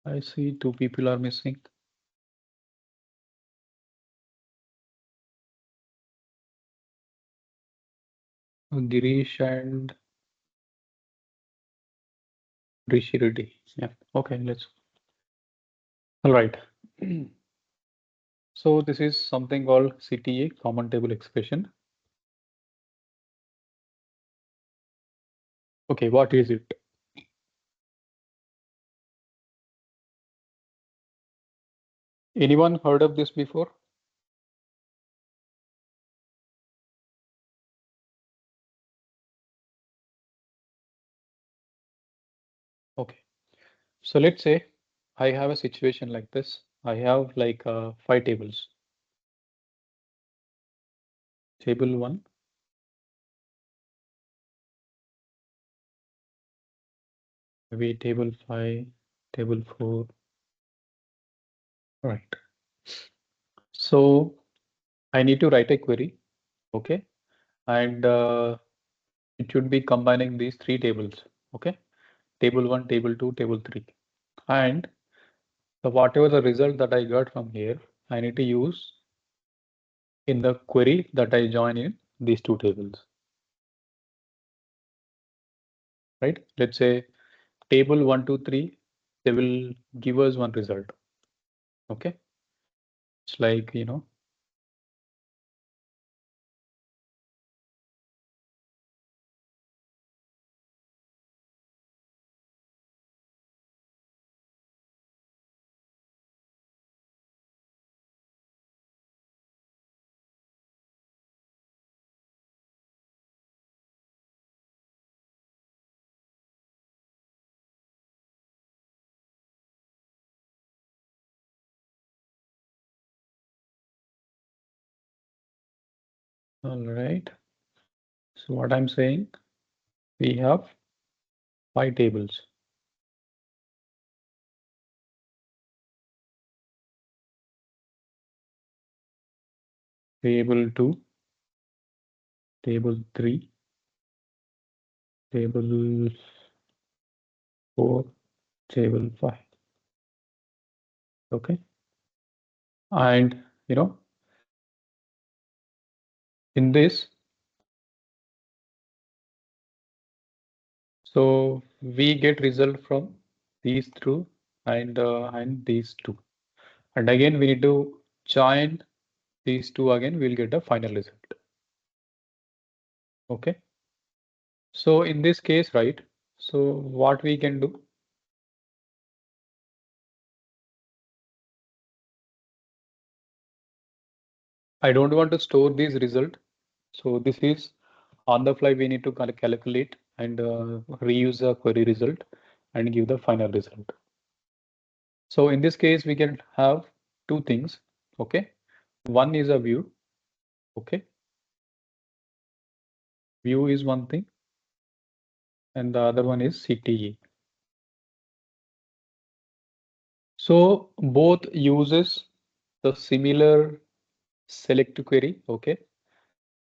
I see 2 people are missing. Girish and Rishi Reddy. Yeah. Okay, let's. All right. So this is something called CTA, common table expression. Okay, what is it? Anyone heard of this before? Okay. So let's say I have a situation like this. I have like 5 tables. Table 1, maybe table 5, table 4. Right. So I need to write a query. Okay. And it should be combining these 3 tables. Okay. Table 1, table 2, table 3. And whatever the result that I got from here, I need to use in the query that I join in these 2 tables. Right? Let's say table 1, 2, 3, they will give us one result. Okay. It's like, all right. So what I'm saying, we have 5 tables. Table 2, table 3, table 4, table 5. Okay. And in this, so we get result from these two and these two. And again, we need to join these two again, we'll get a final result. Okay. So in this case, right? So what we can do? I don't want to store this result. So this is on the fly, we need to calculate and reuse the query result and give the final result. So in this case, we can have 2 things. Okay. One is a view. Okay. View is one thing. And the other one is CTE. So both uses the similar select query. Okay.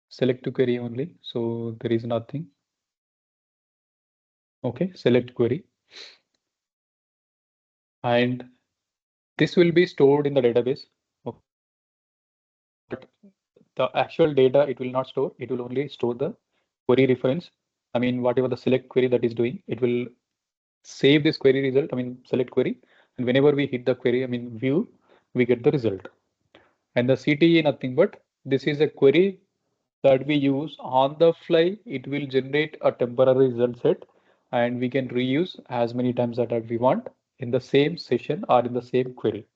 Select query only. So there is nothing. Okay. Select query. And this will be stored in the database. Okay. But the actual data, it will not store. It will only store the query reference. I mean, whatever the select query that is doing, it will save this query result. I mean, select query. And whenever we hit the query, I mean, view, we get the result. And the CTE, nothing but this is a query that we use on the fly. It will generate a temporary result set and we can reuse as many times that we want in the same session or in the same query.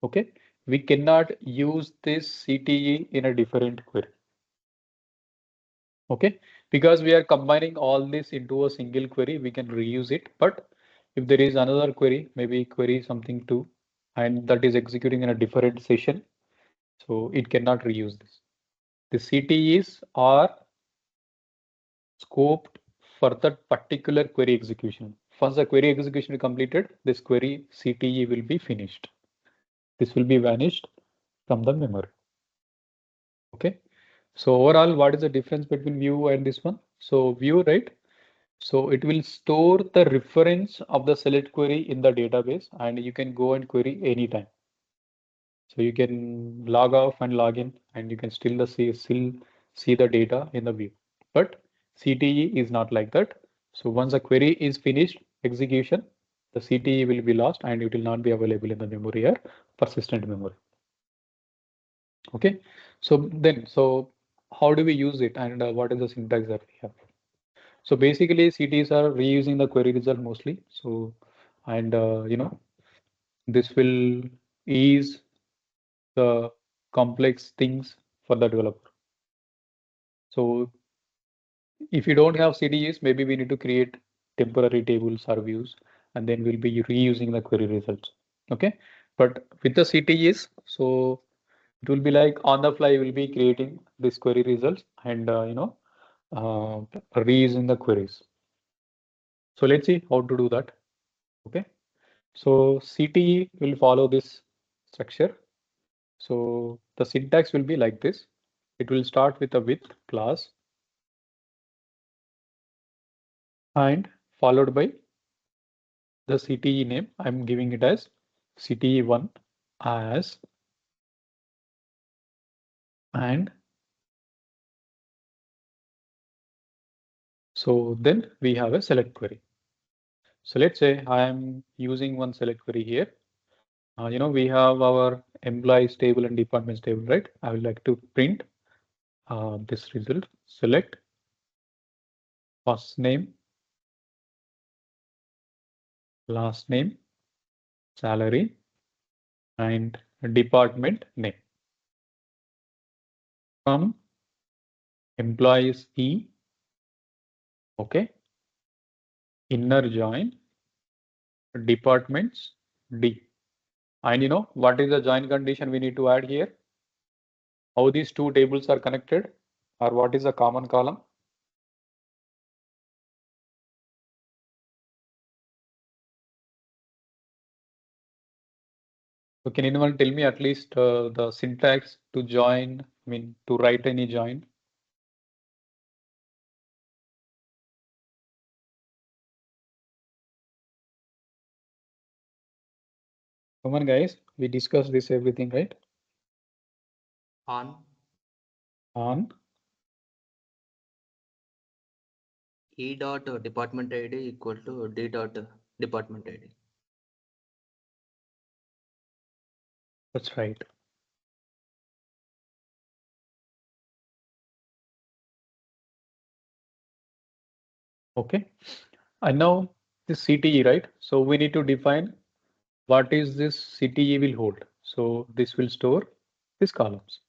Okay, we cannot use this CTE in a different query. Okay, because we are combining all this into a single query, we can reuse it. But if there is another query, maybe query something too, and that is executing in a different session, so it cannot reuse this. The CTEs are scoped for that particular query execution. Once the query execution is completed, this query CTE will be finished. This will be vanished from the memory. Okay. So overall, what is the difference between view and this one? So view, right? So it will store the reference of the select query in the database, and you can go and query anytime. So you can log off and log in, and you can still see the data in the view. But CTE is not like that. So once a query is finished execution, the CTE will be lost and it will not be available in the memory or persistent memory. Okay. So how do we use it, and what is the syntax that we have? So basically CTEs are reusing the query result mostly. So, and this will ease the complex things for the developer. So if you don't have CTEs, maybe we need to create temporary tables or views, and then we'll be reusing the query results. Okay. But with the CTEs, so it will be like on the fly, we'll be creating this query results and reusing the queries. So let's see how to do that. Okay. So CTE will follow this structure. So the syntax will be like this. It will start with a with class and followed by the CTE name. I'm giving it as CTE1 as, and so then we have a select query. So let's say I am using one select query here. We have our employees table and departments table, right? I would like to print this result. Select first name, last name, salary, and department name from employees E. Okay. Inner join departments D. And what is the join condition we need to add here? How these two tables are connected, or what is the common column? So can anyone tell me at least the syntax to join, to write any join? Come on, guys, we discussed this everything, right? On E dot department ID equal to D dot department ID. That's right. Okay. And now this CTE, right? So we need to define what is this CTE will hold. So this will store these columns.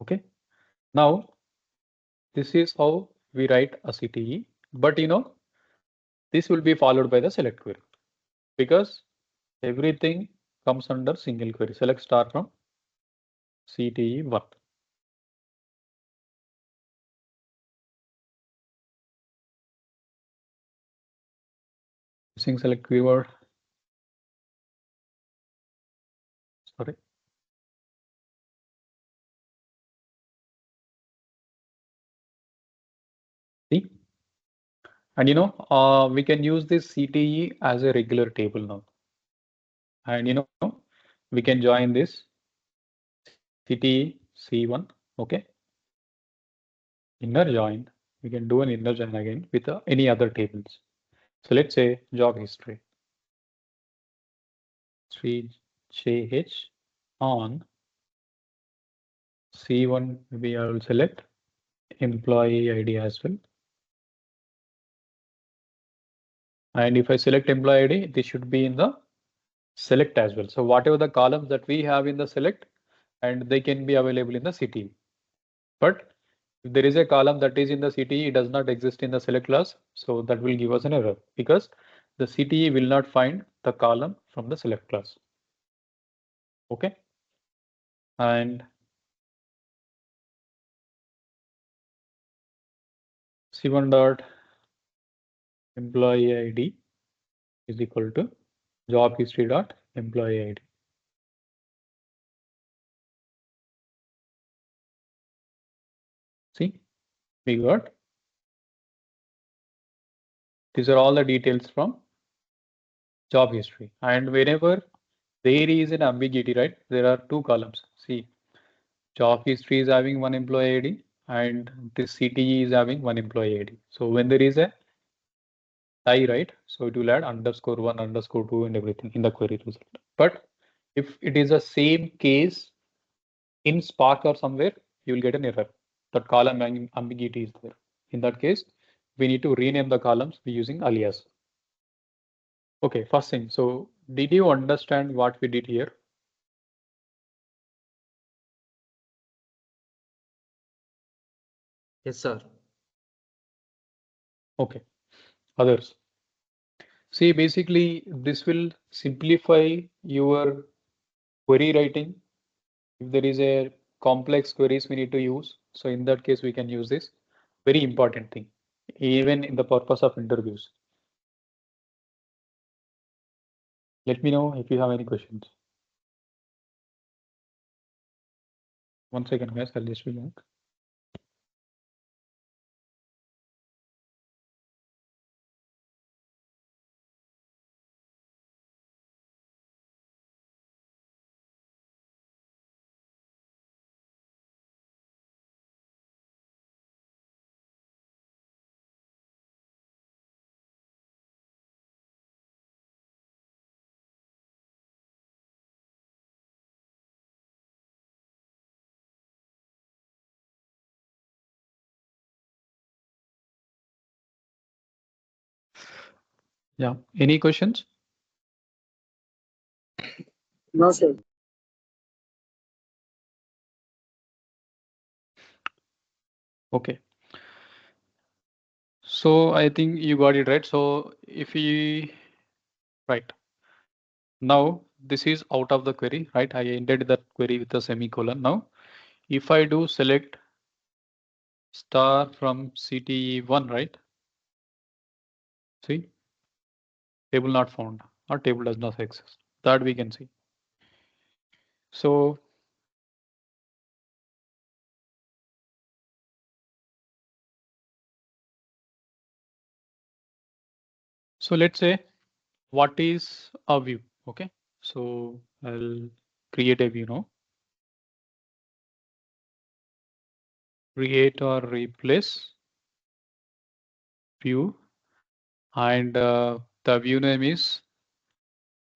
Okay. Now this is how we write a CTE, but this will be followed by the select query because everything comes under single query. Select star from CTE1. Using select keyword. Sorry. See, and we can use this CTE as a regular table now, and we can join this CTE C1. Okay. Inner join. We can do an inner join again with any other tables. So let's say job history. 3JH on C1. Maybe I will select employee ID as well. And if I select employee ID, this should be in the select as well. So whatever the columns that we have in the select, and they can be available in the CTE. But if there is a column that is in the CTE, it does not exist in the select class. So that will give us an error because the CTE will not find the column from the select class. Okay. And C1 dot employee ID is equal to job history dot employee ID. See, we got These are all the details from job history. And whenever there is an ambiguity, right, there are two columns. See, job history is having one employee ID and this CTE is having one employee ID. So when there is a tie, right, so it will add _1, _2 and everything in the query result. But if it is the same case in Spark or somewhere, you will get an error. That column ambiguity is there. In that case, we need to rename the columns using alias. Okay, first thing. So did you understand what we did here? Yes, sir. Okay, others. See, basically, this will simplify your query writing. If there is a complex queries we need to use, so in that case, we can use this. Very important thing, even in the purpose of interviews. Let me know if you have any questions. 1 second, guys, I'll just be back. Yeah, any questions? No, sir. Okay. So I think you got it right. So if we, right. Now this is out of the query, right? I ended that query with a semicolon. Now, if I do select star from CTE1, right? See, table not found or table does not exist. That we can see. So let's say what is a view? Okay, so I'll create a view now. Create or replace view, and the view name is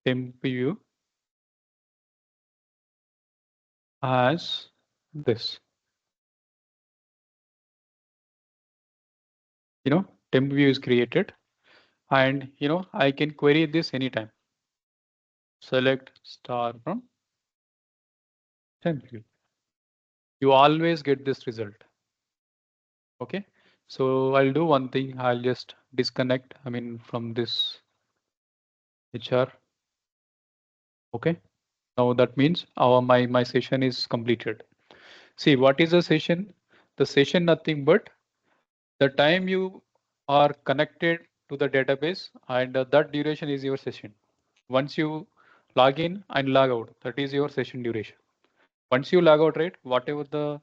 temp view as this. Temp view is created, and I can query this anytime. Select star from temp view. You always get this result. Okay, so I'll do one thing. I'll just disconnect, from this HR. Okay, now that means my session is completed. See, what is a session? The session nothing but the time you are connected to the database, and that duration is your session. Once you log in and log out, that is your session duration. Once you log out, right, whatever the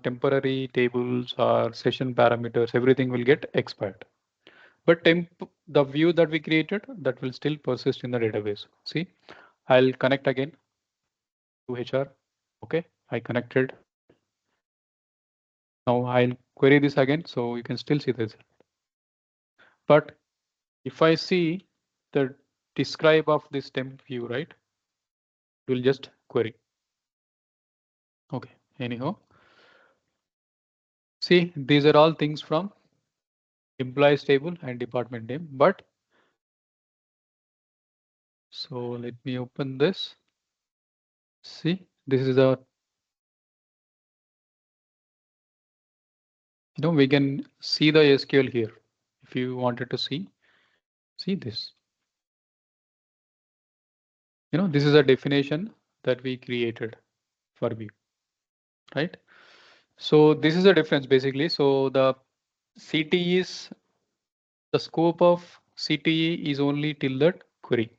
temporary tables or session parameters, everything will get expired. But the view that we created, that will still persist in the database. See, I'll connect again to HR. Okay, I connected. Now I'll query this again, so you can still see this. But if I see the describe of this temp view, right, we'll just query. Okay, anyhow, see, these are all things from employees table and department name. But so let me open this. See, this is a, we can see the SQL here. If you wanted to see this. This is a definition that we created for view, right? So this is a difference basically. So the CTE is the scope of CTE is only till that query.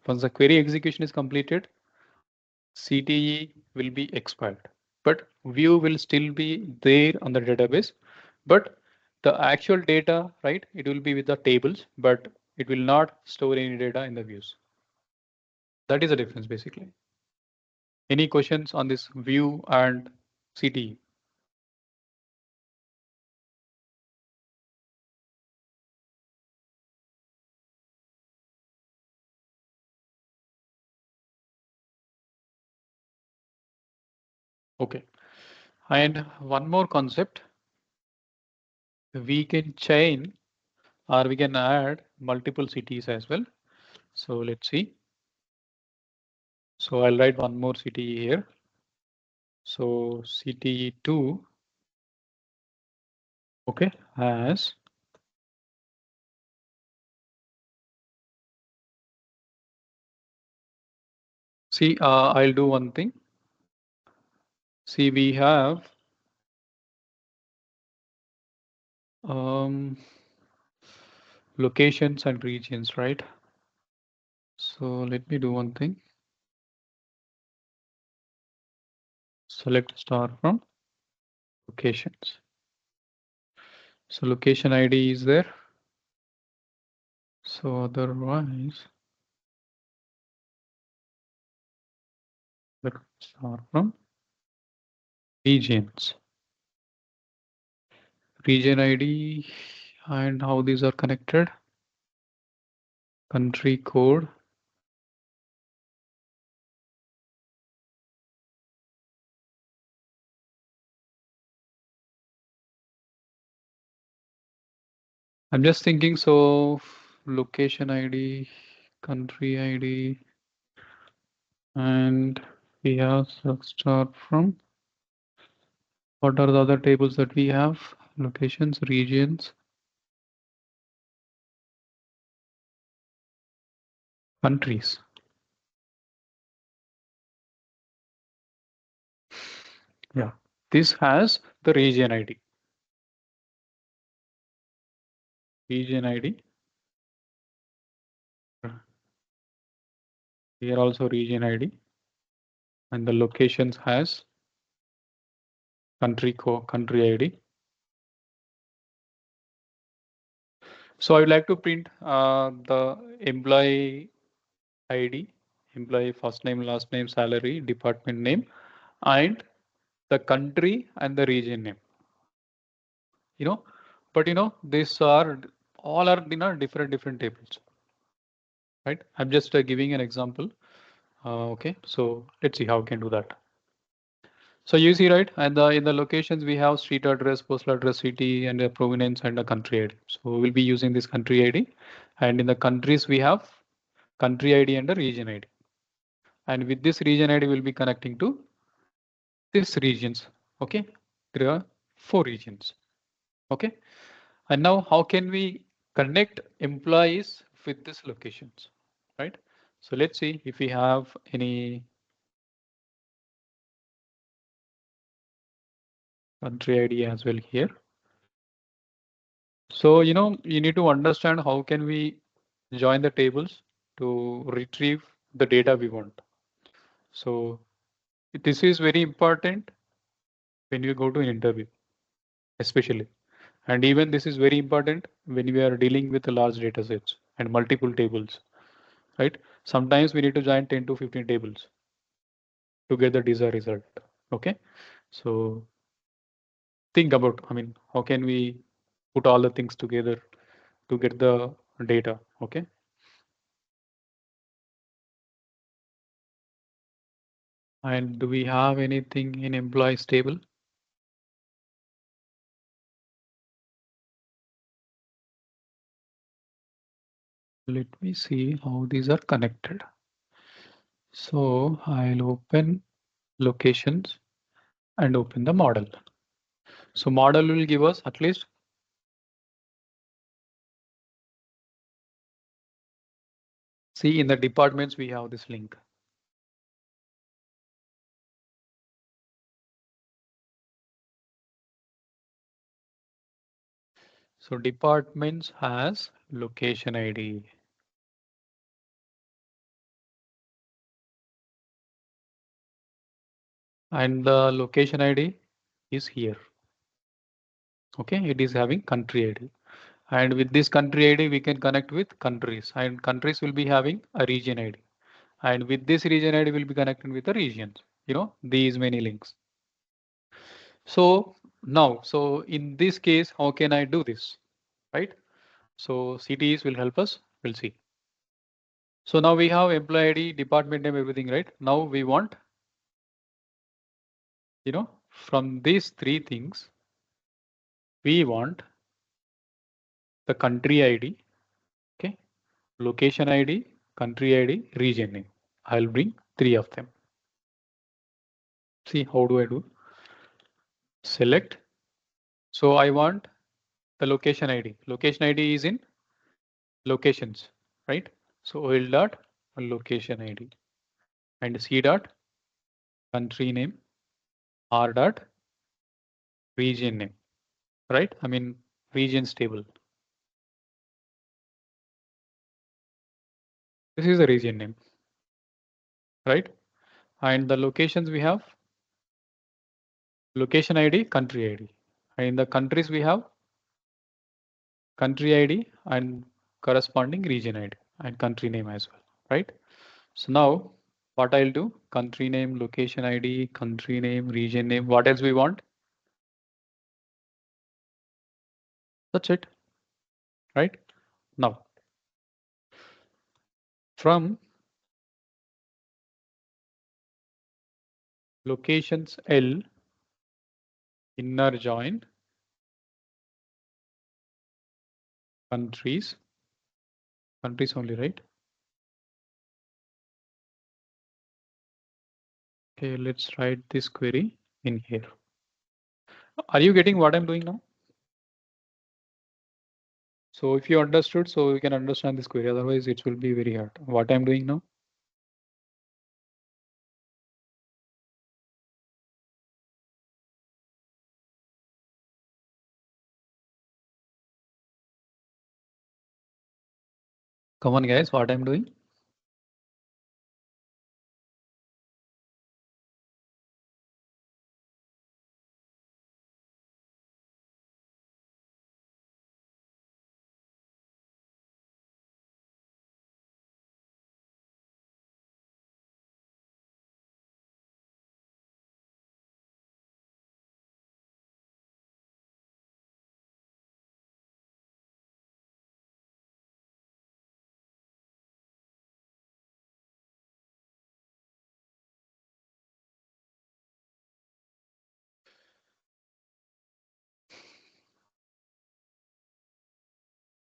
Once the query execution is completed, CTE will be expired, but view will still be there on the database. But the actual data, right? It will be with the tables, but it will not store any data in the views. That is the difference basically. Any questions on this view and CTE? Okay. And one more concept, we can chain or we can add multiple CTEs as well. So let's see. So I'll write one more CTE here. So CTE2, okay, has see, I'll do one thing. See, we have locations and regions, right? So let me do one thing. Select star from locations. So location ID is there. So otherwise, select star from regions. Region ID and how these are connected. Country code. I'm just thinking, so location ID, country ID, and we have start from. What are the other tables that we have? Locations, regions, countries. Yeah, this has the region ID. Region ID. Here also region ID. And the locations has country ID. So I would like to print the employee ID, employee first name, last name, salary, department name, and the country and the region name. But these are all are different tables, right? I'm just giving an example. Okay, so let's see how we can do that. So you see, right, and in the locations we have street address, postal address, city, and the provenance and the country ID. So we'll be using this country ID, and in the countries we have country ID and the region ID. And with this region ID, we'll be connecting to these regions. Okay, there are 4 regions. Okay, and now how can we connect employees with these locations, right? So let's see if we have any country ID as well here. So, you need to understand how can we join the tables to retrieve the data we want. So this is very important when you go to an interview, especially. And even this is very important when we are dealing with large data sets and multiple tables, right? Sometimes we need to join 10 to 15 tables to get the desired result. Okay. So think about, how can we put all the things together to get the data? Okay. And do we have anything in employees table? Let me see how these are connected. So I'll open locations and open the model. So model will give us at least see in the departments we have this link. So departments has location ID. And the location ID is here. Okay, it is having country ID. And with this country ID, we can connect with countries, and countries will be having a region ID. And with this region ID, will be connected with the regions. These many links. So now, so in this case, how can I do this, right? So CTEs will help us. We'll see. So now we have employee ID, department name, everything, right? Now we want, from these three things, we want the country ID, okay, location ID, country ID, region name. I'll bring three of them. See, how do I do? Select. So I want the location ID. Location ID is in locations, right? So OL dot location ID and C dot country name, R dot region name, right? I mean regions table. This is the region name, right? And the locations we have location ID, country ID. And in the countries we have country ID and corresponding region ID and country name as well, right? So now what I'll do, country name, location ID, country name, region name, what else we want? That's it, right? Now from locations L, inner join countries only, right? Okay, let's write this query in here. Are you getting what I'm doing now? So if you understood, so you can understand this query, otherwise it will be very hard. What I'm doing now? Come on guys, what I'm doing?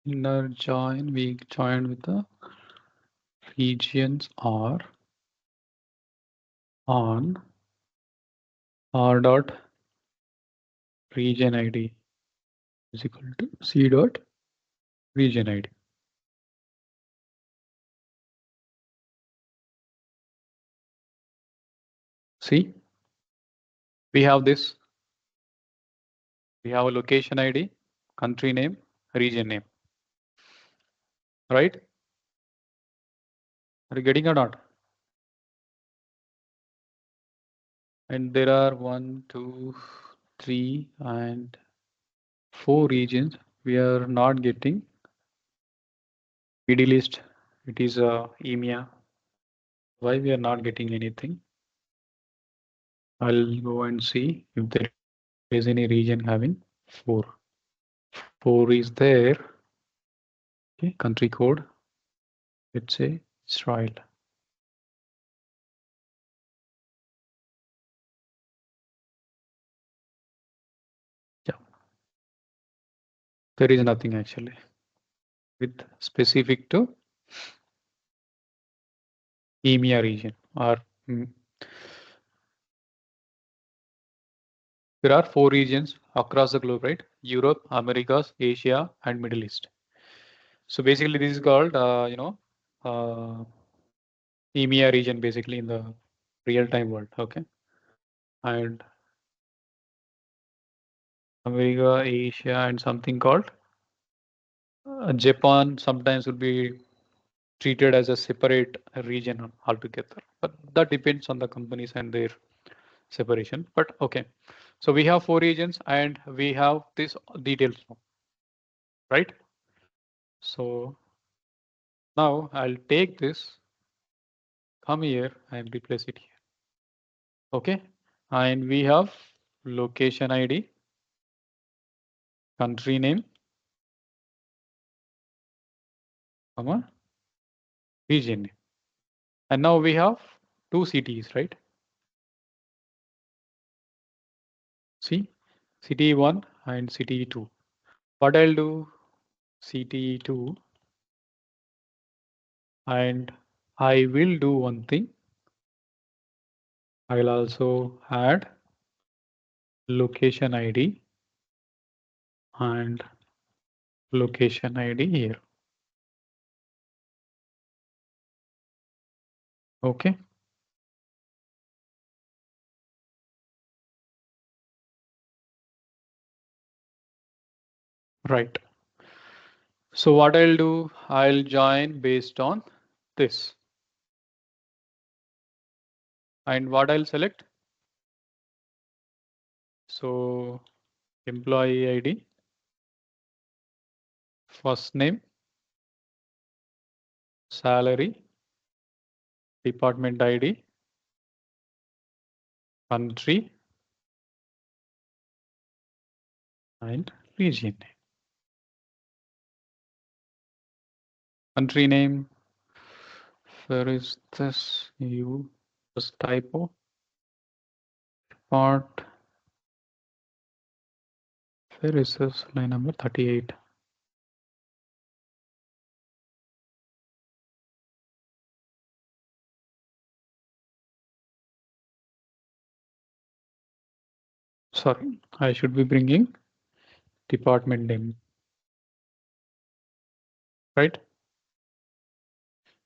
Inner join, we joined with the regions are on R dot region ID is equal to C dot region ID. See, we have this. We have a location ID, country name, region name, right? Are you getting or not? And there are 1, 2, 3, and 4 regions. We are not getting PD list. It is EMEA. Why we are not getting anything? I'll go and see if there is any region having 4. 4 is there. Okay, country code. Let's say Israel. Yeah, there is nothing actually with specific to EMEA region or there are 4 regions across the globe, right? Europe, Americas, Asia, and Middle East. So basically, this is called, EMEA region, basically in the real-time world. Okay, and America, Asia, and something called Japan. Sometimes will be treated as a separate region altogether, but that depends on the companies and their separation, but okay. So we have 4 regions and we have this details now, right? So now I'll take this, come here and replace it here. Okay. And we have location ID, country name, comma, region name. And now we have 2 cities, right? See, city 1 and city 2. What I'll do, city 2, and I will do one thing. I will also add location ID and location ID here. Okay. Right. So what I'll do, I'll join based on this. And what I'll select? So employee ID, first name, salary, department ID, country, and region name. Country name, where is this? You just typo. Part, where is this? Line number 38. Sorry, I should be bringing department name, right?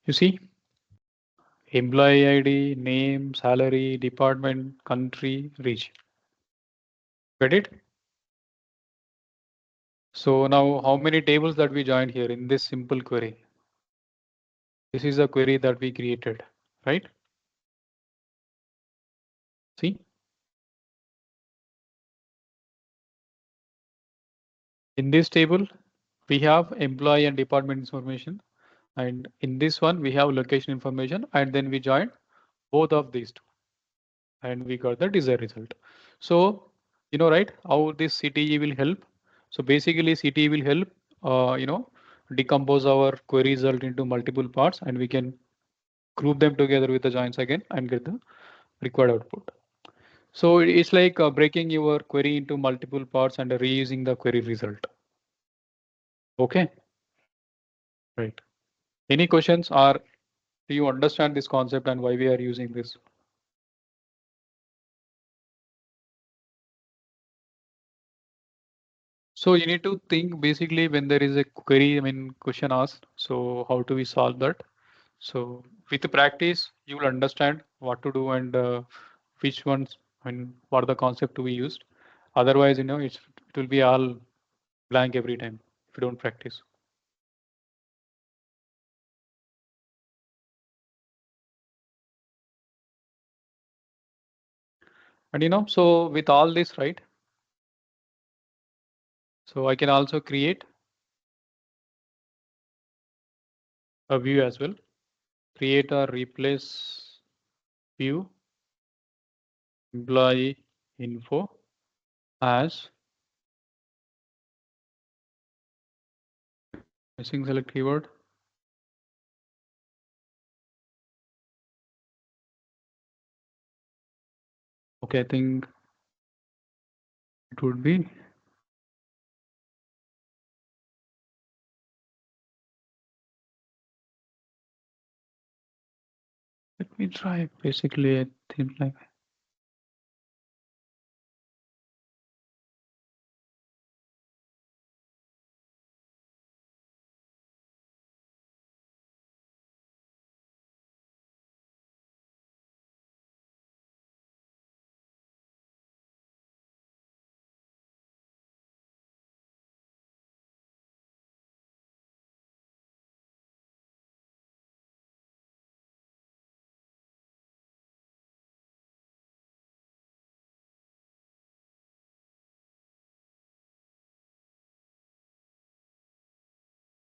You see, employee ID, name, salary, department, country, region. Get it? So now how many tables that we joined here in this simple query? This is a query that we created, right? See, in this table, we have employee and department information. And in this one, we have location information, and then we joined both of these two, and we got the desired result. So, right, how this CTE will help. So basically CTE will help, decompose our query result into multiple parts, and we can group them together with the joins again and get the required output. So it's like breaking your query into multiple parts and reusing the query result. Okay, right. Any questions, or do you understand this concept and why we are using this? So you need to think basically when there is a query, question asked. So how do we solve that? So with the practice, you will understand what to do and which ones, what are the concept to be used. Otherwise, it will be all blank every time if you don't practice. And so with all this, right? So I can also create a view as well. Create or replace view employee info as missing select keyword. Okay, I think it would be let me try. Basically, I think like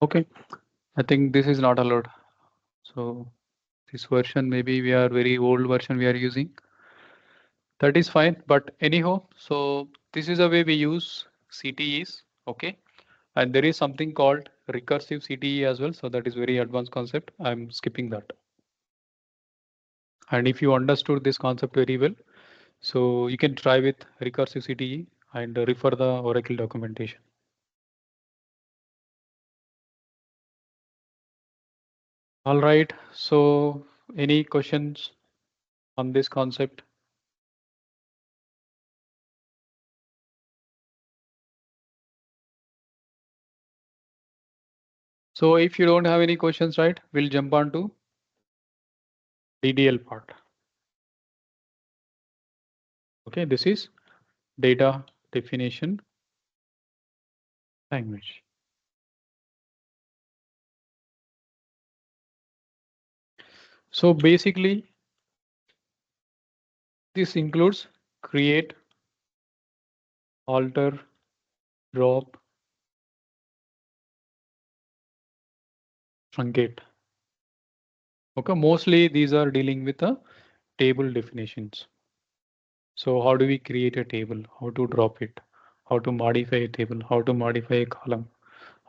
Okay, I think this is not allowed. So this version, maybe we are very old version we are using. That is fine, but anyhow, so this is the way we use CTEs. Okay, and there is something called recursive CTE as well. So that is very advanced concept. I'm skipping that. And if you understood this concept very well, so you can try with recursive CTE and refer the Oracle documentation. All right. So any questions on this concept? So if you don't have any questions, right, we'll jump on to DDL part. Okay, this is data definition language. So basically, this includes create, alter, drop, truncate. Okay, mostly these are dealing with the table definitions. So how do we create a table? How to drop it? How to modify a table? How to modify a column?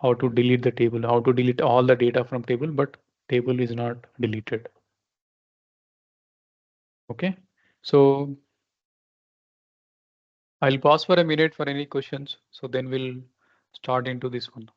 How to delete the table? How to delete all the data from table, but table is not deleted. Okay, so I'll pause for a minute for any questions. So then we'll start into this one.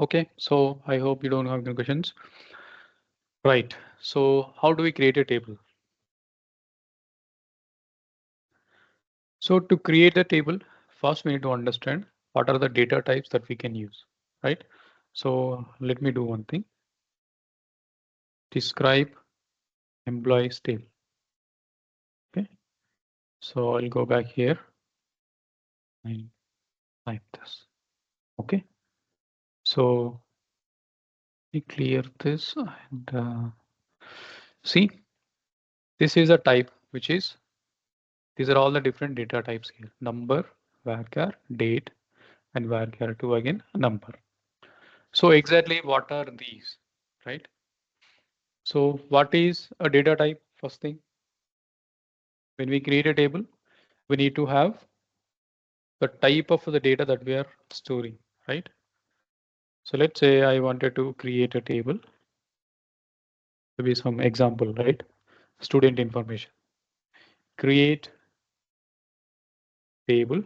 Okay, so I hope you don't have any questions. Right, so how do we create a table? So to create a table, first we need to understand what are the data types that we can use, right? So let me do one thing. Describe employees table. Okay, so I'll go back here and type this. Okay, so we clear this and see, this is a type which is, these are all the different data types here: number, varchar, date, and varchar2 again number. So exactly what are these, right? So what is a data type? First thing, when we create a table, we need to have the type of the data that we are storing, right? So let's say I wanted to create a table, maybe some example, right? Student information. Create table,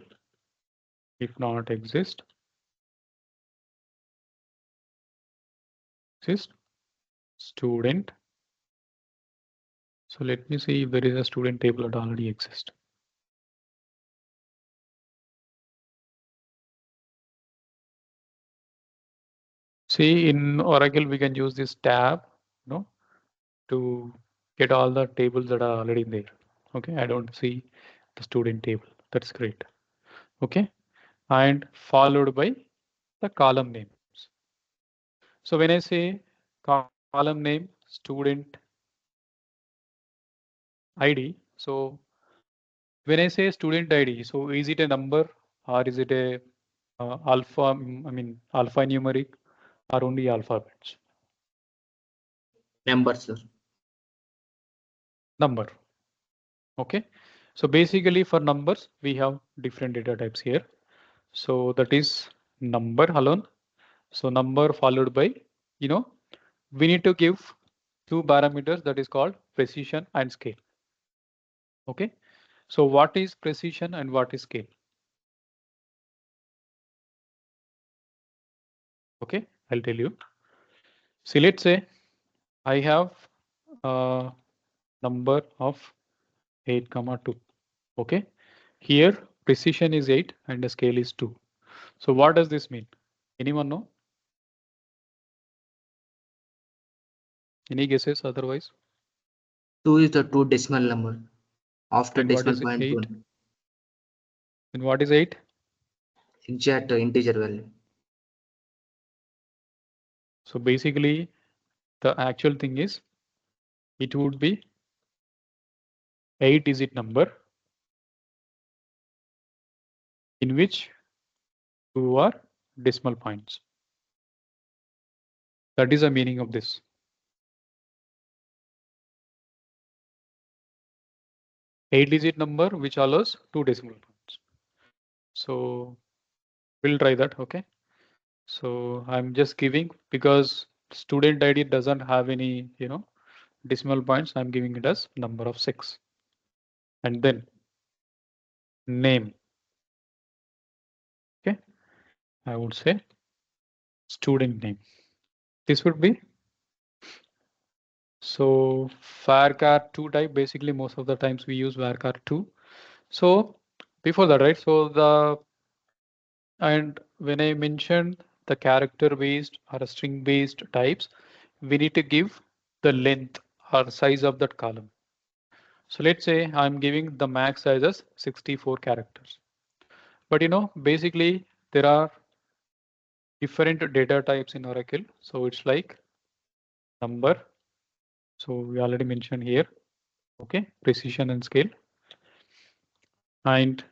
if not exist student. So let me see if there is a student table that already exists. See, in Oracle, we can use this tab, to get all the tables that are already there. Okay, I don't see the student table. That's great. Okay, and followed by the column names. So when I say column name student ID, so when I say student ID, so is it a number or is it a alpha? I mean alphanumeric or only alphabets? Number, sir. Number. Okay, so basically for numbers we have different data types here. So that is number alone. So number followed by, we need to give two parameters, that is called precision and scale. Okay, so what is precision and what is scale? Okay, I'll tell you. See, let's say I have a number of 8,2. Okay, here precision is 8 and the scale is 2. So what does this mean? Anyone know? Any guesses otherwise? 2 is the 2 decimal number. After And what decimal is point 8? 1. And what is 8? Exact integer value. So basically, the actual thing is it would be 8-digit number in which 2 are decimal points. That is the meaning of this. 8-digit number which allows 2 decimal points. So we'll try that. Okay. So I'm just giving because student ID doesn't have any, decimal points. I'm giving it as number of 6. And then name. Okay. I would say student name. This would be so varchar2 type. Basically, most of the times we use varchar2. So before that, right? So and when I mentioned the character based or a string based types, we need to give the length or size of that column. So let's say I'm giving the max size as 64 characters. But basically there are different data types in Oracle. So it's like number. So we already mentioned here. Okay, precision and scale. And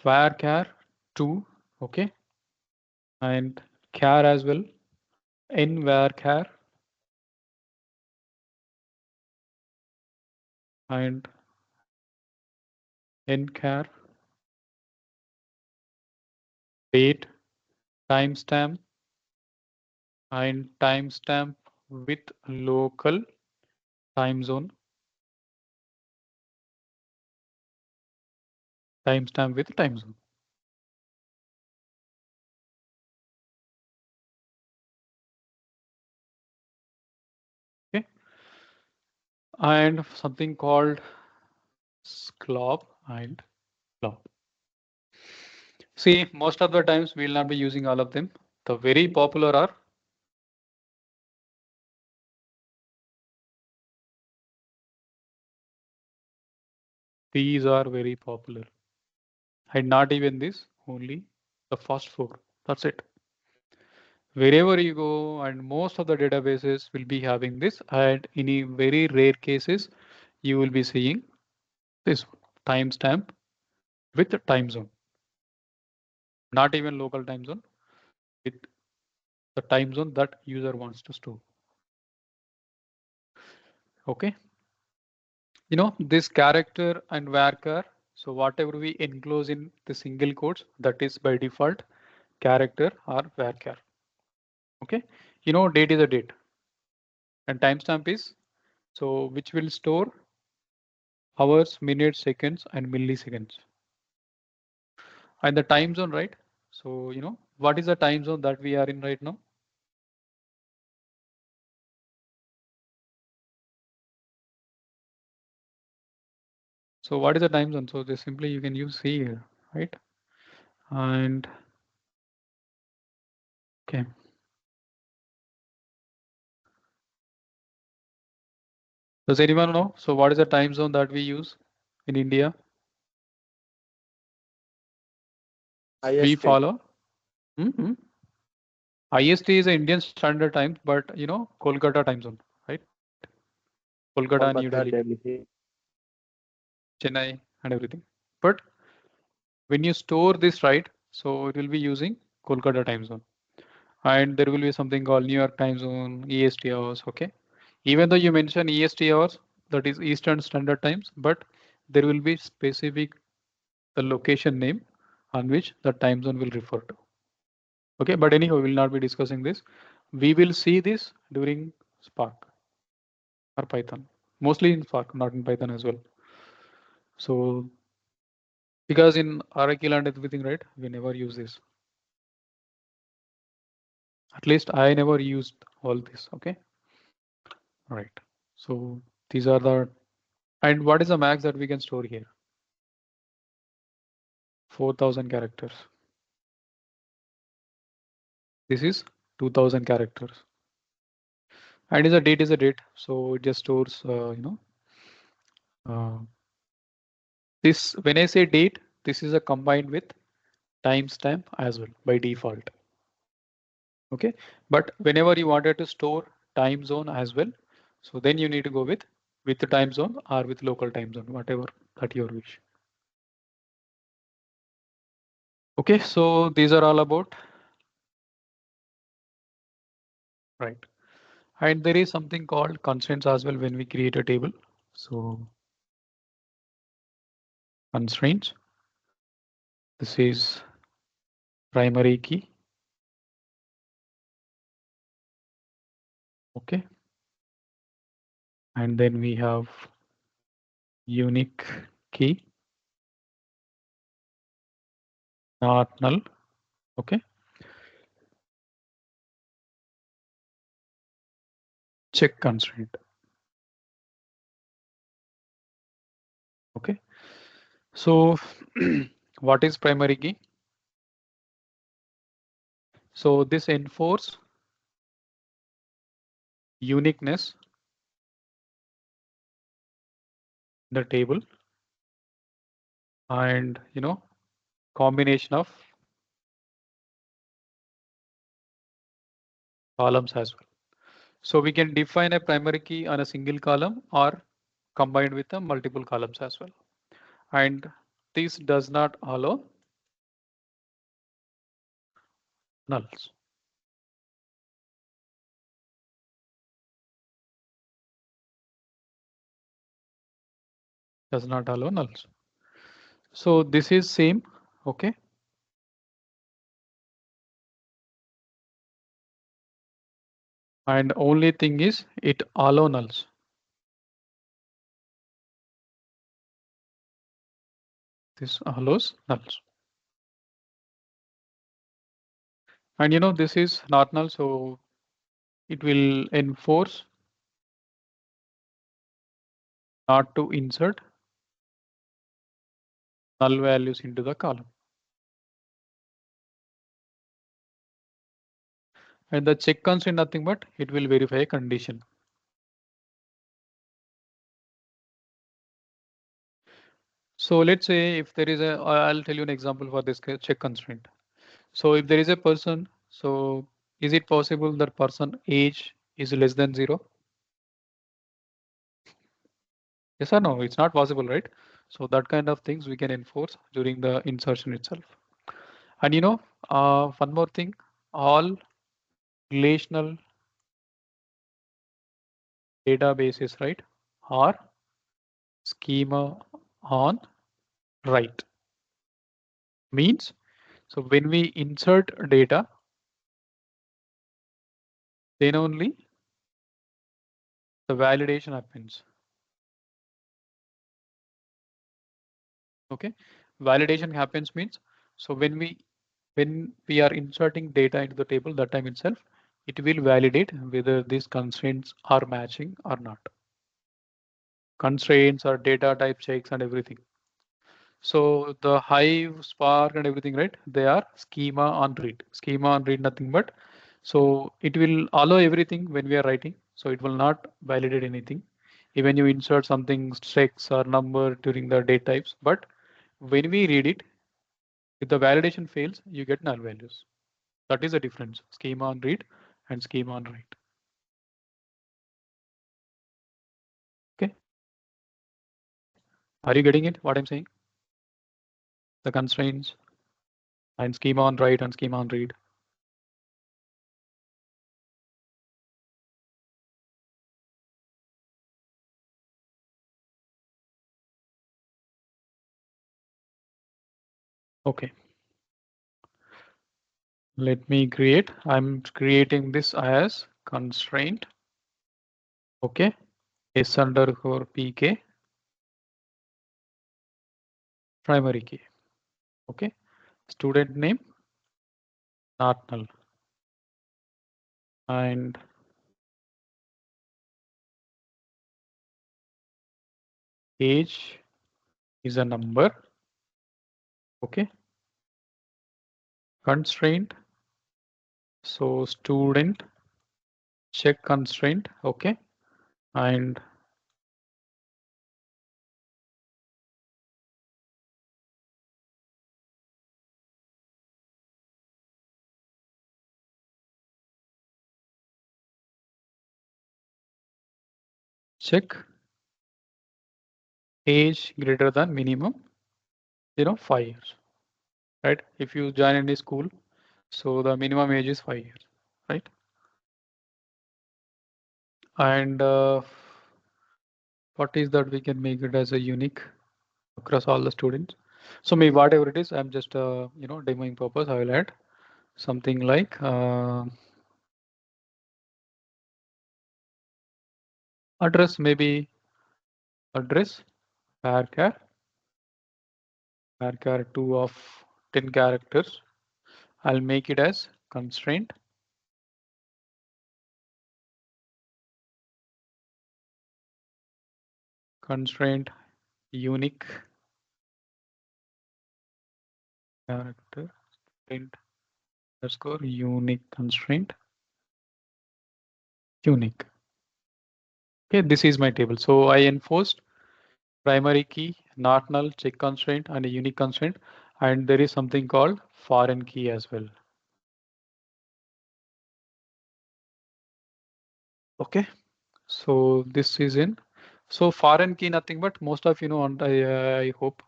varchar 2. Okay, and char as well. In varchar and nchar, date, timestamp, and timestamp with local time zone, timestamp with time zone. Okay, and something called sclob and blob. See, most of the times we will not be using all of them. The very popular are these are very popular. And not even this, only the first 4. That's it. Wherever you go, and most of the databases will be having this, and in very rare cases, you will be seeing this timestamp with the time zone. Not even local time zone, with the time zone that user wants to store. Okay. This character and varchar. So whatever we enclose in the single quotes, that is by default character or varchar. Okay. Date is a date and timestamp is so which will store hours, minutes, seconds, and milliseconds. And the time zone, right? So what is the time zone that we are in right now? So what is the time zone? So just simply you can use C here, right? And okay. Does anyone know? So what is the time zone that we use in India? We IST. follow. IST is an Indian Standard Time, but Kolkata time zone, right? Kolkata, New Kolkata, Delhi, Delhi. Chennai, and everything. But when you store this, right, so it will be using Kolkata time zone. And there will be something called New York time zone, EST hours, okay? Even though you mention EST hours, that is Eastern Standard Times, but there will be specific the location name on which the time zone will refer to. Okay, but anyhow, we will not be discussing this. We will see this during Spark or Python, mostly in Spark, not in Python as well. So because in Oracle and everything, right, we never use this. At least I never used all this. Okay, right. So these are the and what is the max that we can store here? 4,000 characters. This is 2,000 characters. and is a date, so it just stores this. When I say date, this is a combined with timestamp as well by default. Okay, but whenever you wanted to store time zone as well, so then you need to go with the time zone or with local time zone, whatever that your wish. Okay, so these are all about, right? And there is something called constraints as well when we create a table. So constraints, this is primary key. Okay, and then we have unique key, not null. Okay, check constraint. Okay, so what is primary key? So this enforce uniqueness in the table and combination of columns as well. So we can define a primary key on a single column or combined with the multiple columns as well. And this does not allow nulls. Does not allow nulls. So this is same. Okay. And only thing is it allow nulls. This allows nulls. And this is not null, so it will enforce not to insert null values into the column. And the check constraint nothing but it will verify a condition. So let's say if there is I'll tell you an example for this check constraint. So if there is a person, so is it possible that person age is less than 0? Yes or no? It's not possible, right? So that kind of things we can enforce during the insertion itself. And one more thing, all relational databases, right, are schema on write. Means, so when we insert data, then only the validation happens. Okay, validation happens means, so when we are inserting data into the table, that time itself, it will validate whether these constraints are matching or not. Constraints or data type checks and everything. So the Hive, Spark and everything, right? They are schema on read. Schema on read, nothing but. So it will allow everything when we are writing. So it will not validate anything. Even you insert something strex or number during the date types. But when we read it, if the validation fails, you get null values. That is the difference. Schema on read and schema on write. Okay. Are you getting it? What I'm saying? The constraints and schema on write and schema on read. Okay. Let me create. I'm creating this as constraint. Okay. S_pk primary key. Okay. Student name not null. And age is a number. Okay. Constraint. So student check constraint, okay, and check age greater than minimum, 5 years, right? If you join any school, so the minimum age is 5 years, right? And what is that we can make it as a unique across all the students? So maybe whatever it is, I'm just demoing purpose. I will add something like address, maybe address varchar 2 of 10 characters. I'll make it as constraint unique character print underscore unique constraint unique. Okay, this is my table. So I enforced primary key, not null, check constraint, and a unique constraint, and there is something called foreign key as well. Okay, so this is in. So foreign key nothing but most of I hope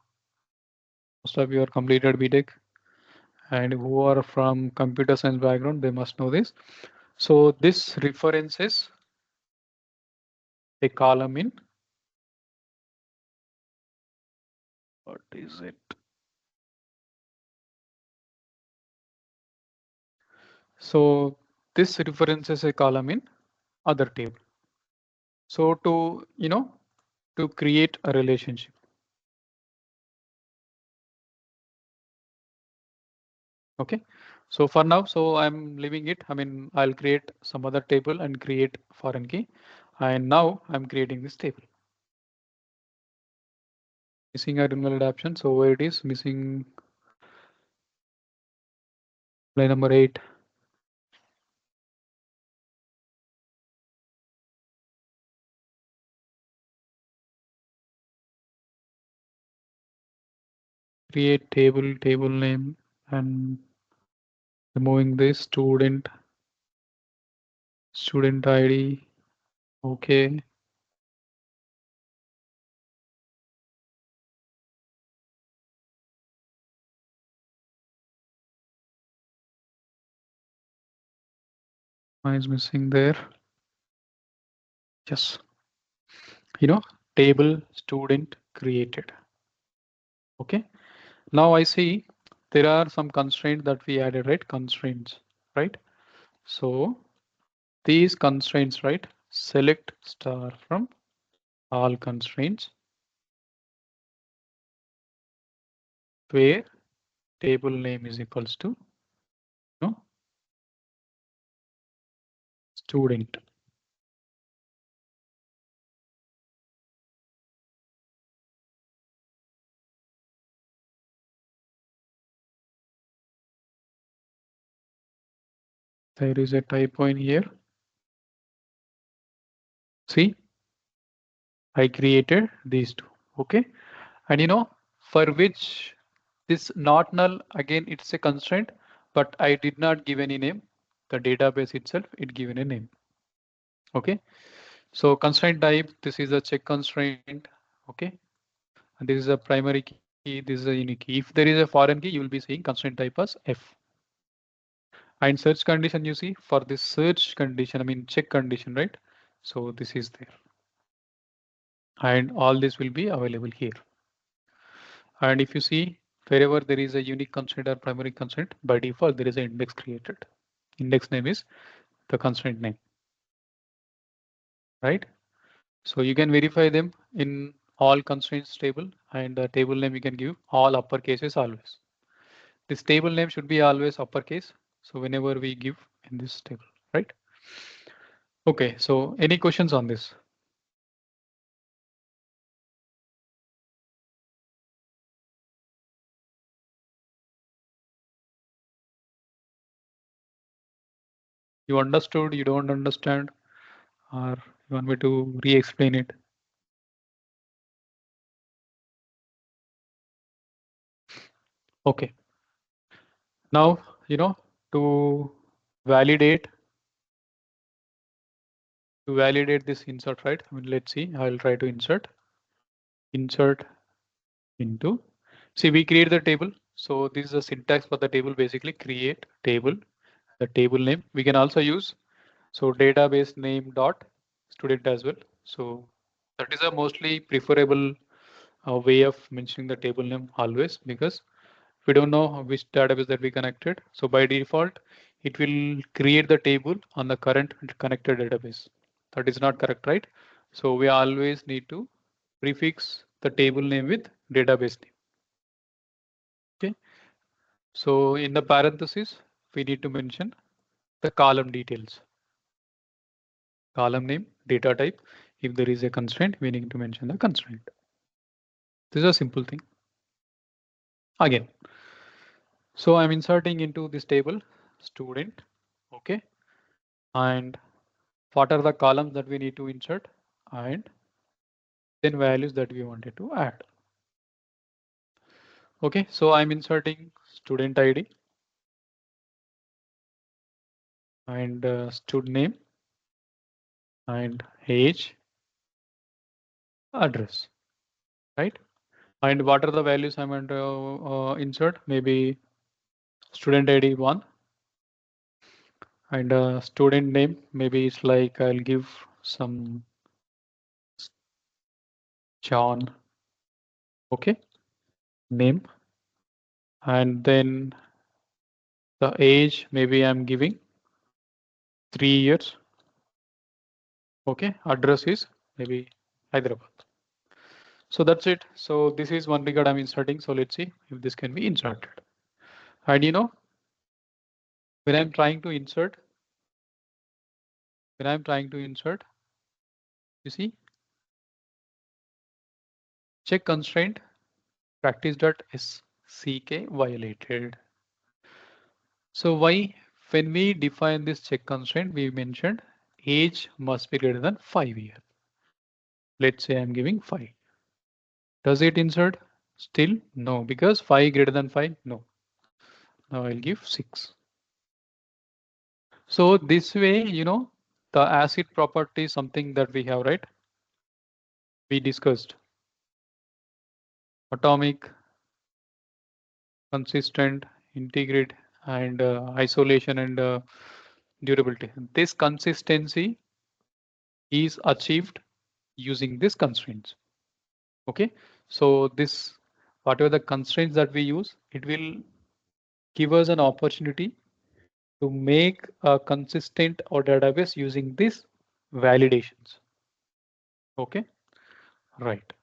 most of you are completed BTech and who are from computer science background, they must know this. So this references a column in, what is it? So this references a column in other table. So to create a relationship. Okay, so for now, so I'm leaving it. I mean, I'll create some other table and create foreign key. And now I'm creating this table. Missing a terminal adaptation. So where it is missing line number 8. Create table name, and removing this student ID. Okay. Mine is missing there. Yes. Table student created. Okay. Now I see there are some constraints that we added, right? Constraints, right? So these constraints, right? Select star from all constraints where table name is equals to student. There is a typo in here. See, I created these two. Okay. And for which this not null, again, it's a constraint, but I did not give any name. The database itself, it given a name. Okay. So constraint type, this is a check constraint. Okay. And this is a primary key. This is a unique key. If there is a foreign key, you will be seeing constraint type as F. And search condition, you see for this search condition, I mean check condition, right? So this is there. And all this will be available here. And if you see wherever there is a unique constraint or primary constraint, by default, there is an index created. Index name is the constraint name, right? So you can verify them in all constraints table, and the table name you can give all uppercases always. This table name should be always uppercase. So whenever we give in this table, right? Okay, so any questions on this? You understood, you don't understand, or you want me to re-explain it? Okay. Now, to validate this insert, right? I mean, let's see, I'll try to insert into, see, we create the table. So this is the syntax for the table, basically create table, the table name. We can also use, so database name dot student as well. So that is a mostly preferable way of mentioning the table name always, because we don't know which database that we connected. So by default, it will create the table on the current connected database. That is not correct, right? So we always need to prefix the table name with database name. Okay. So in the parentheses, we need to mention the column details. Column name, data type. If there is a constraint, we need to mention the constraint. This is a simple thing. Again, so I'm inserting into this table student. Okay. And what are the columns that we need to insert, and then values that we wanted to add. Okay, so I'm inserting student ID and student name and age, address, right? And what are the values I'm going to insert? Maybe student ID 1 and student name. Maybe it's like I'll give some John. Okay, name, and then the age. Maybe I'm giving 3 years. Okay, address is maybe Hyderabad. So that's it. So this is one record I'm inserting. So let's see if this can be inserted. And when I'm trying to insert, you see, check constraint practice.sck violated. So why, when we define this check constraint, we mentioned age must be greater than 5 years. Let's say I'm giving 5. Does it insert? Still no, because 5 greater than 5, no. Now I'll give 6. So this way, the ACID property is something that we have, right? We discussed atomic, consistent, integrate, and isolation and durability. This consistency is achieved using these constraints. Okay, so this, whatever the constraints that we use, it will give us an opportunity to make a consistent or database using these validations. Okay, right.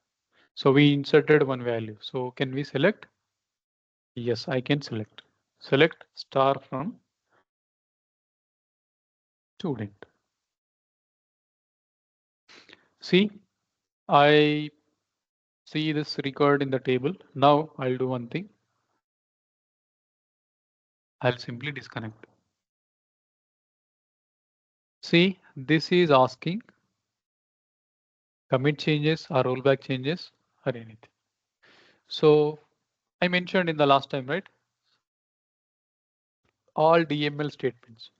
So we inserted one value. So can we select? Yes, I can select. Select star from student. See, I see this record in the table. Now I'll do one thing. I'll simply disconnect. See, this is asking commit changes or rollback changes or anything. So I mentioned in the last time, right? All DML statements,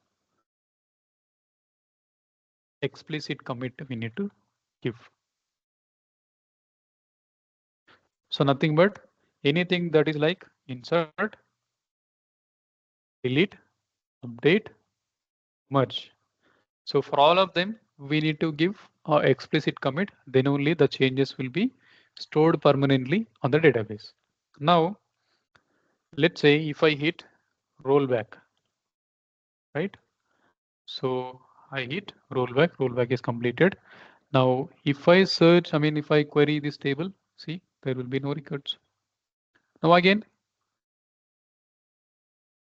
explicit commit we need to give. So nothing but anything that is like insert, delete, update, merge. So for all of them, we need to give an explicit commit, then only the changes will be stored permanently on the database. Now, let's say if I hit rollback, right? So I hit rollback is completed. Now, if I search, if I query this table, see, there will be no records. Now again,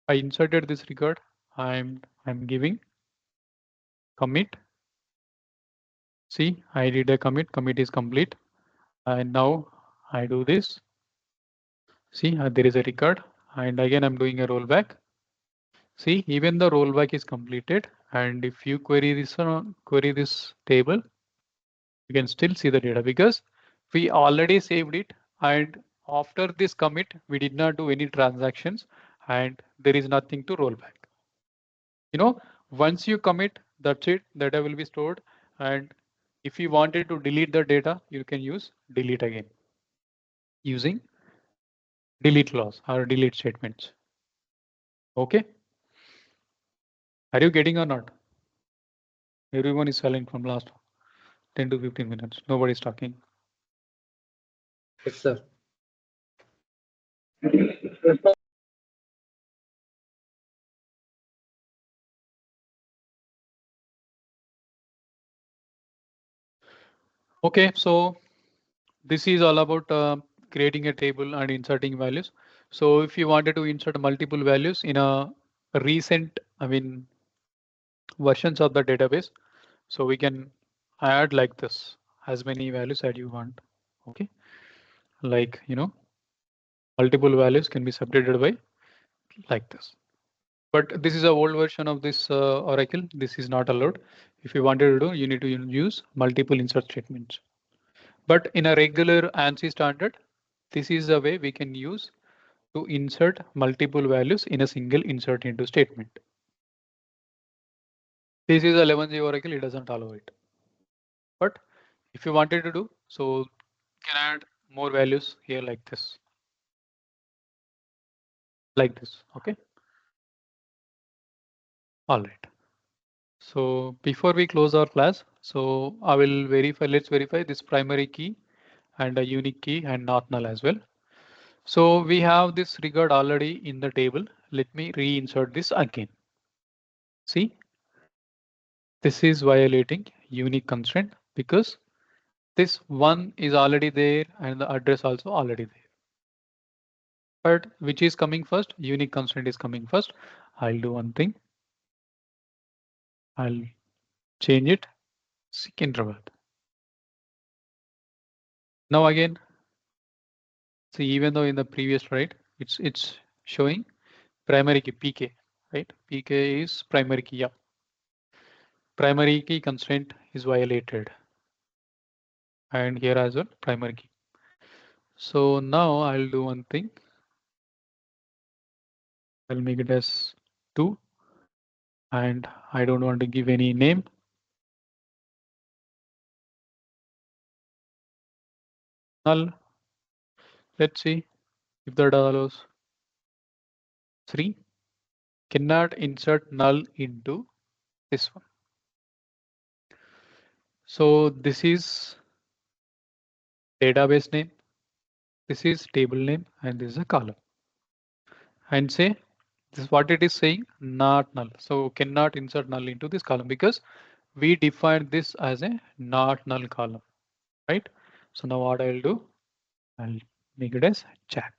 I inserted this record. I'm giving commit. See, I did a commit is complete. And now I do this. See, there is a record, and again I'm doing a rollback. See, even the rollback is completed, and if you query this table, you can still see the data because we already saved it, and after this commit, we did not do any transactions, and there is nothing to roll back. Once you commit, that's it. Data will be stored, and if you wanted to delete the data, you can use delete again using delete clause or delete statements. Okay. Are you getting or not? Everyone is silent from last 10 to 15 minutes. Nobody's talking. Yes, sir. Okay, so this is all about creating a table and inserting values. So if you wanted to insert multiple values in a recent, versions of the database, so we can add like this, as many values as you want. Okay, like multiple values can be separated by like this. But this is a old version of this Oracle. This is not allowed. If you wanted to do, you need to use multiple insert statements. But in a regular ANSI standard, this is a way we can use to insert multiple values in a single insert into statement. This is a 11G Oracle, it doesn't allow it. But if you wanted to do, so you can add more values here like this. Like this, okay? All right. So before we close our class, so I will verify, let's verify this primary key and a unique key and not null as well. So we have this record already in the table. Let me reinsert this again. See, this is violating unique constraint because this one is already there and the address also already there. But which is coming first? Unique constraint is coming first. I'll do one thing. I'll change it. Seek interval. Now again, see, even though in the previous slide, it's showing primary key PK, right? PK is primary key. Yeah. Primary key constraint is violated. And here as well, primary key. So now I'll do one thing. I'll make it as 2. And I don't want to give any name. Null. Let's see if that allows. 3. Cannot insert null into this one. So this is database name. This is table name and this is a column. And say this is what it is saying, not null. So cannot insert null into this column because we defined this as a not null column, right? So now what I'll do, I'll make it as check.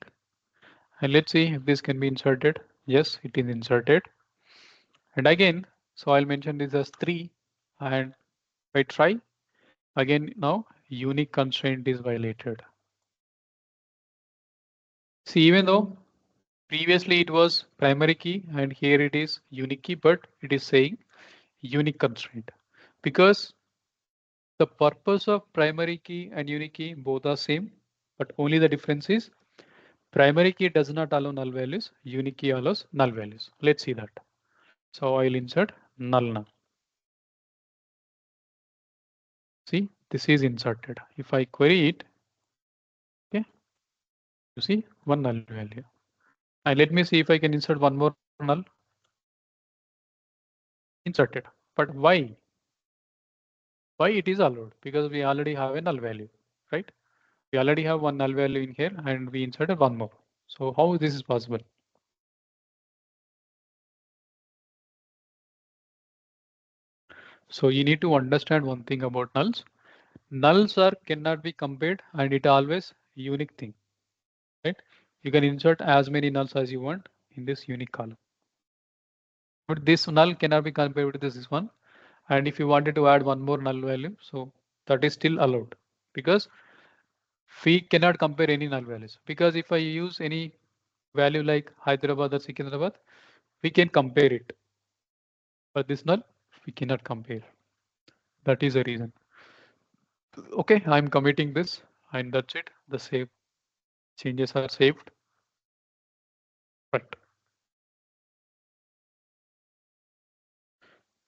And let's see if this can be inserted. Yes, it is inserted. And again, so I'll mention this as 3 and if I try again now unique constraint is violated. See, even though previously it was primary key and here it is unique key, but it is saying unique constraint because the purpose of primary key and unique key both are same, but only the difference is primary key does not allow null values, unique key allows null values. Let's see that. So I'll insert null now. See, this is inserted. If I query it, okay, you see one null value. And let me see if I can insert one more null. Inserted. But why? Why it is allowed? Because we already have a null value, right? We already have one null value in here and we inserted one more. So how this is possible? So you need to understand one thing about nulls. Nulls are cannot be compared and it always unique thing, right? You can insert as many nulls as you want in this unique column. But this null cannot be compared with this one. And if you wanted to add one more null value, so that is still allowed because we cannot compare any null values. Because if I use any value like Hyderabad or Secunderabad, we can compare it. But this null, we cannot compare. That is the reason. Okay, I'm committing this and that's it. The save changes are saved. Right.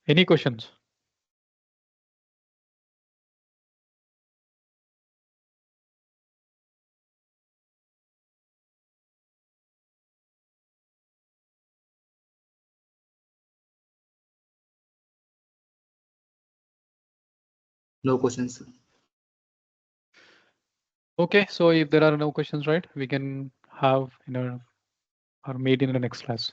Any questions? No questions, sir. Okay, so if there are no questions, right, we can have our meet in the next class.